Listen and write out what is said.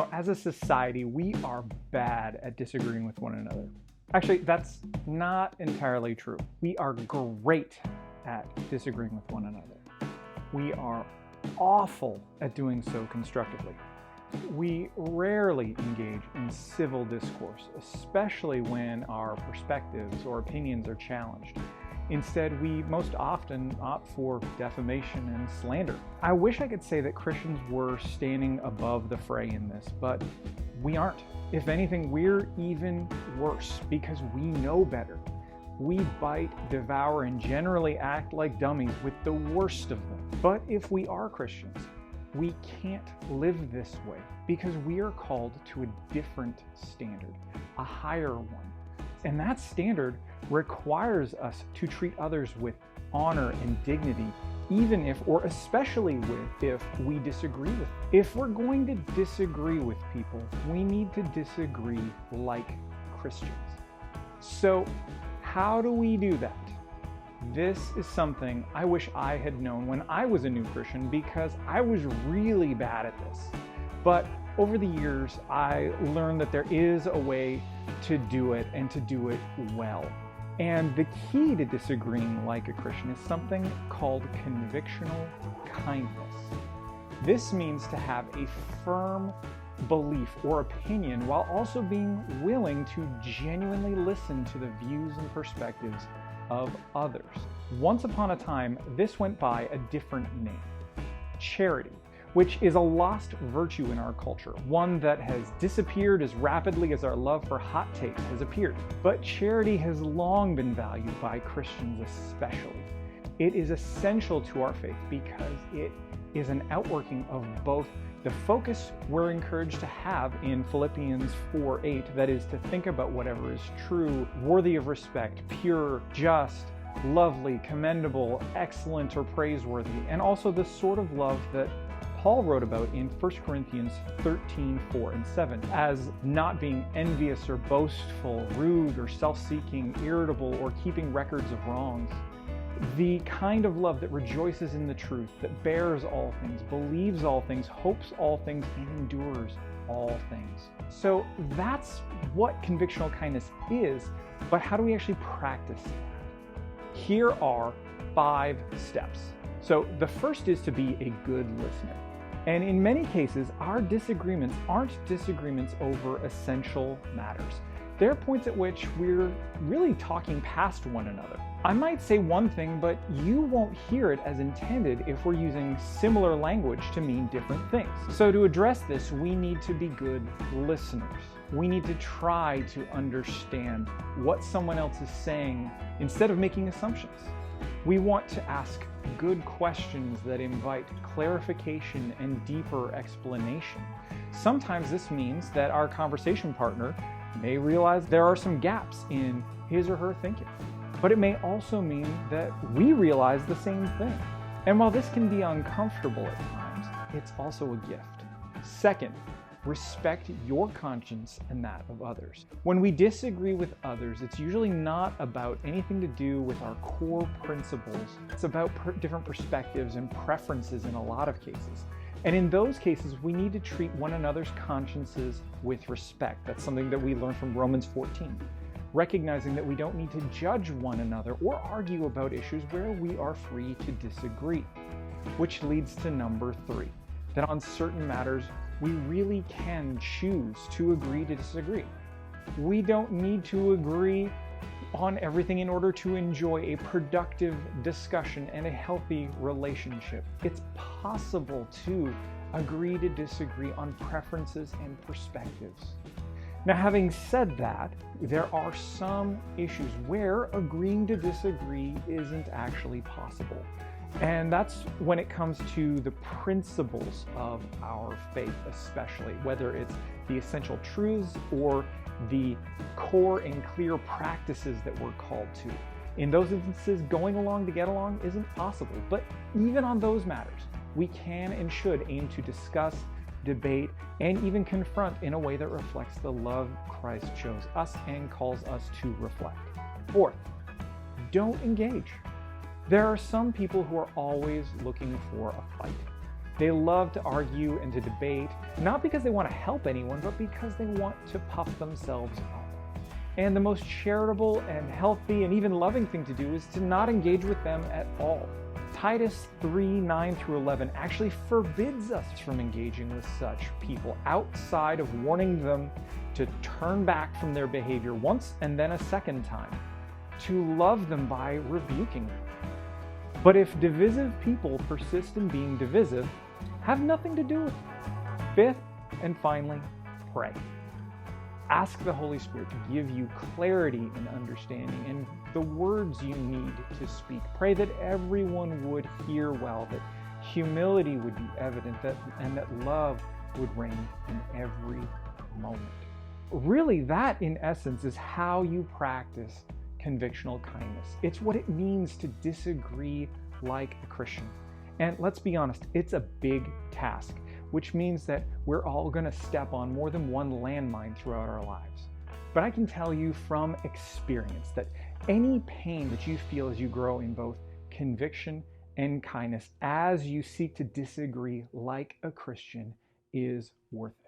As a society, we are bad at disagreeing with one another. Actually, that's not entirely true. We are great at disagreeing with one another. We are awful at doing so constructively. We rarely engage in civil discourse, especially when our perspectives or opinions are challenged. Instead, we most often opt for defamation and slander. I wish I could say that Christians were standing above the fray in this, but we aren't. If anything, we're even worse because we know better. We bite, devour, and generally act like dummies with the worst of them. But if we are Christians, we can't live this way because we are called to a different standard, a higher one. And that standard requires us to treat others with honor and dignity, even if, or especially if we disagree with them. If we're going to disagree with people, we need to disagree like Christians. So how do we do that? This is something I wish I had known when I was a new Christian, because I was really bad at this. But over the years, I learned that there is a way to do it and to do it well. And the key to disagreeing like a Christian is something called convictional kindness. This means to have a firm belief or opinion while also being willing to genuinely listen to the views and perspectives of others. Once upon a time, this went by a different name: charity, which is a lost virtue in our culture, one that has disappeared as rapidly as our love for hot takes has appeared. But charity has long been valued by Christians especially. It is essential to our faith because it is an outworking of both the focus we're encouraged to have in Philippians 4:8, that is, to think about whatever is true, worthy of respect, pure, just, lovely, commendable, excellent, or praiseworthy, and also the sort of love that Paul wrote about in 1 Corinthians 13:4 and 7, as not being envious or boastful, rude or self-seeking, irritable, or keeping records of wrongs. The kind of love that rejoices in the truth, that bears all things, believes all things, hopes all things, and endures all things. So that's what convictional kindness is, but how do we actually practice that? Here are 5 steps. So the first is to be a good listener. And in many cases, our disagreements aren't disagreements over essential matters. There are points at which we're really talking past one another. I might say one thing, but you won't hear it as intended if we're using similar language to mean different things. So to address this, we need to be good listeners. We need to try to understand what someone else is saying instead of making assumptions. We want to ask good questions that invite clarification and deeper explanation. Sometimes this means that our conversation partner may realize there are some gaps in his or her thinking, but it may also mean that we realize the same thing. And while this can be uncomfortable at times, it's also a gift. Second, respect your conscience and that of others. When we disagree with others, it's usually not about anything to do with our core principles. It's about different perspectives and preferences in a lot of cases. And in those cases, we need to treat one another's consciences with respect. That's something that we learn from Romans 14. Recognizing that we don't need to judge one another or argue about issues where we are free to disagree. Which leads to number 3, that on certain matters, we really can choose to agree to disagree. We don't need to agree on everything in order to enjoy a productive discussion and a healthy relationship. It's possible to agree to disagree on preferences and perspectives. Now, having said that, there are some issues where agreeing to disagree isn't actually possible. And that's when it comes to the principles of our faith, especially, whether it's the essential truths or the core and clear practices that we're called to. In those instances, going along to get along isn't possible. But even on those matters, we can and should aim to discuss, debate, and even confront in a way that reflects the love Christ shows us and calls us to reflect. Fourth, don't engage. There are some people who are always looking for a fight. They love to argue and to debate, not because they want to help anyone, but because they want to puff themselves up. And the most charitable and healthy and even loving thing to do is to not engage with them at all. Titus 3:9-11 actually forbids us from engaging with such people outside of warning them to turn back from their behavior once and then a second time, to love them by rebuking them. But if divisive people persist in being divisive, have nothing to do with it. Fifth and finally, pray. Ask the Holy Spirit to give you clarity and understanding and the words you need to speak. Pray that everyone would hear well, that humility would be evident, and that love would reign in every moment. Really, that in essence is how you practice convictional kindness. It's what it means to disagree like a Christian. And let's be honest, it's a big task, which means that we're all going to step on more than one landmine throughout our lives. But I can tell you from experience that any pain that you feel as you grow in both conviction and kindness, as you seek to disagree like a Christian, is worth it.